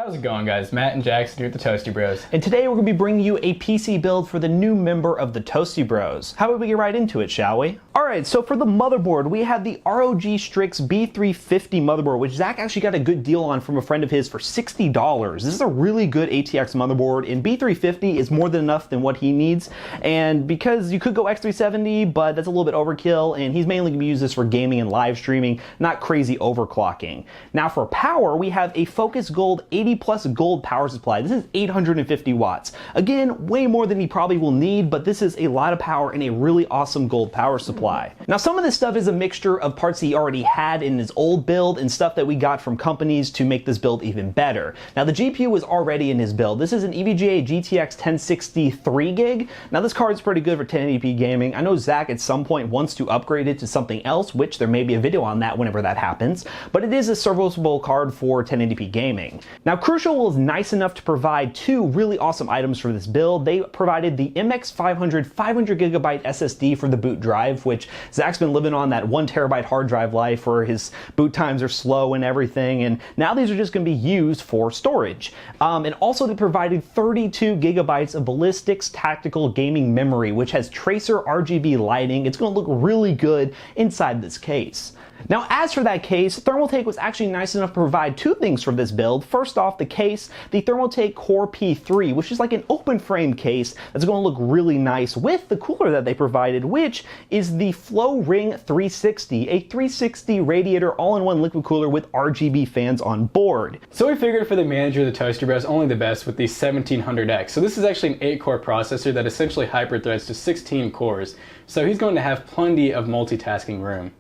How's it going, guys? Matt and Jackson here at the Toastybros. And today we're going to be bringing you a PC build for the new member of the Toastybros. How about we get right into it, shall we? Alright, so for the motherboard, we have the ROG Strix B350 motherboard, which Zach actually got a good deal on from a friend of his for $60. This is a really good ATX motherboard, and B350 is more than enough than what he needs. And because you could go X370, but that's a little bit overkill, and he's mainly going to use this for gaming and live streaming, not crazy overclocking. Now for power, we have a Focus Gold 80 plus gold power supply. This is 850 watts. Again, way more than he probably will need, but this is a lot of power and a really awesome gold power supply. Now some of this stuff is a mixture of parts that he already had in his old build and stuff that we got from companies to make this build even better. Now the GPU was already in his build. This is an EVGA GTX 1060 3 gig. Now this card is pretty good for 1080p gaming. I know Zach at some point wants to upgrade it to something else, which there may be a video on that whenever that happens, but it is a serviceable card for 1080p gaming. Now Crucial was nice enough to provide two really awesome items for this build. They provided the MX500 500GB SSD for the boot drive, which Zach's been living on that 1TB hard drive life where his boot times are slow and everything, and now these are just going to be used for storage. And also they provided 32GB of Ballistics Tactical Gaming Memory, which has tracer RGB lighting. It's going to look really good inside this case. Now as for that case, Thermaltake was actually nice enough to provide two things for this build. First off, the case, the Thermaltake Core P3, which is like an open frame case that's going to look really nice with the cooler that they provided, which is the Flow Ring 360, a 360 radiator all-in-one liquid cooler with RGB fans on board. So we figured for the manager of the Toastybros, only the best with the 1700X. So this is actually an 8-core processor that essentially hyper-threads to 16 cores. So he's going to have plenty of multitasking room.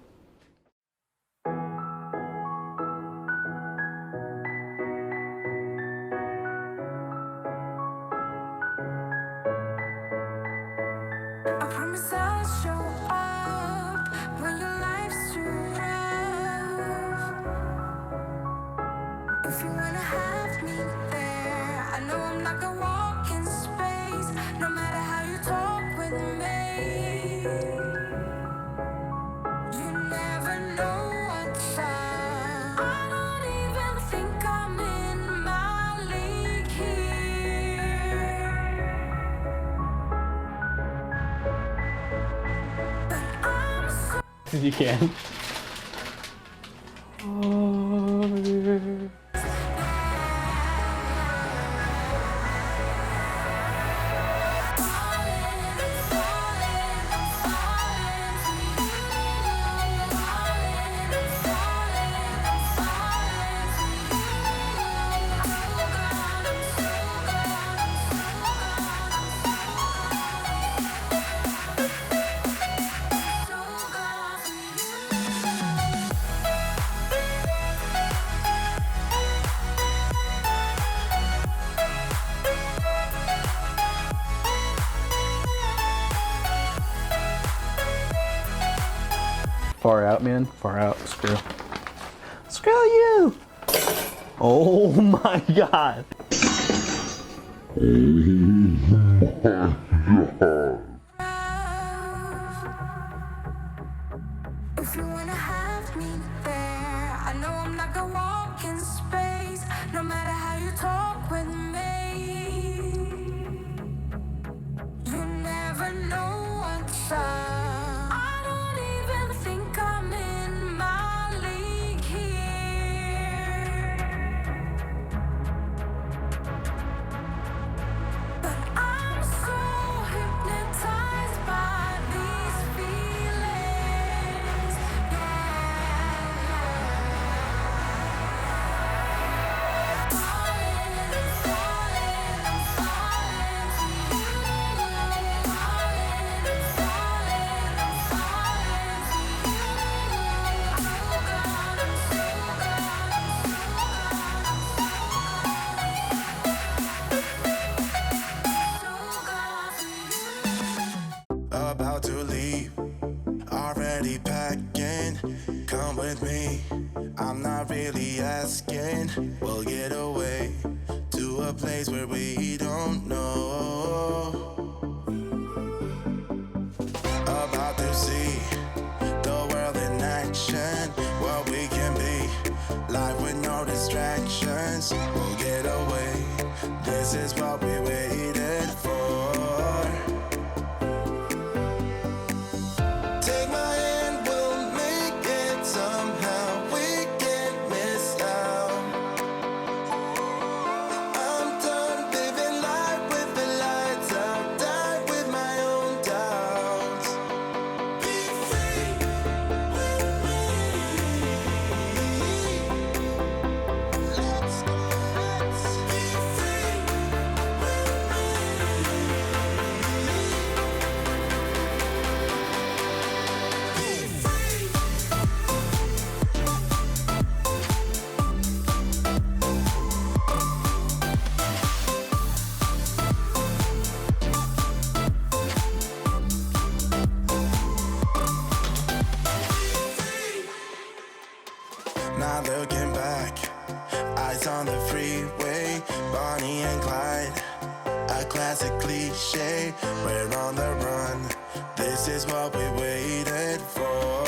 If you wanna have me there, I know I'm not gonna walk in space, no matter how you talk with me. You never know what's up. I don't even think I'm in my league here. But I'm so If you can. Far out, man. Far out. Screw. Screw you! Oh my god. if you wanna have me there, I know I'm not gonna walk in space, no matter how you talk with me. You never know what's up. I don't even think I'm in my league here. But I'm so hypnotized by these feelings. About to leave, already packing. Come with me, I'm not really asking. We'll get away to a place where we don't know. About to see the world in action, what we can be, life with no distractions. We'll get away. This is what we waited for. Take my hand, we'll make it somehow. We can't miss out. I'm done living life with the lights out. Die with my own doubts. Be free with me. Let's be free Not looking back, eyes on the freeway, Bonnie and Clyde, a classic cliche. We're on the run, this is what we waited for.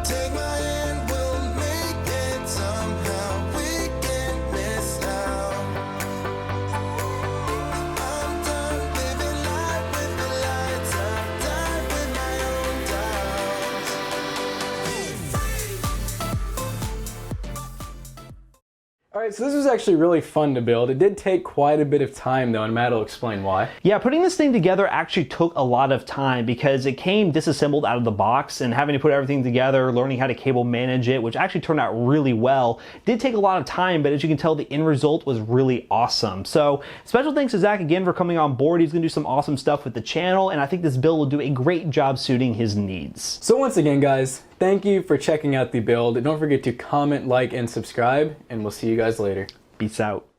Take my hand, we'll make it somehow. We can't miss out. I'm done living life with the lights out. Die with my own doubts. Alright, so this was actually really fun to build. It did take quite a bit of time though, and Matt will explain why. Yeah, putting this thing together actually took a lot of time because it came disassembled out of the box, and having to put everything together, learning how to cable manage it, which actually turned out really well, did take a lot of time, but as you can tell, the end result was really awesome. So special thanks to Zach again for coming on board. He's gonna do some awesome stuff with the channel, and I think this build will do a great job suiting his needs. So once again guys, thank you for checking out the build. Don't forget to comment, like, and subscribe, and we'll see you guys later. Peace out.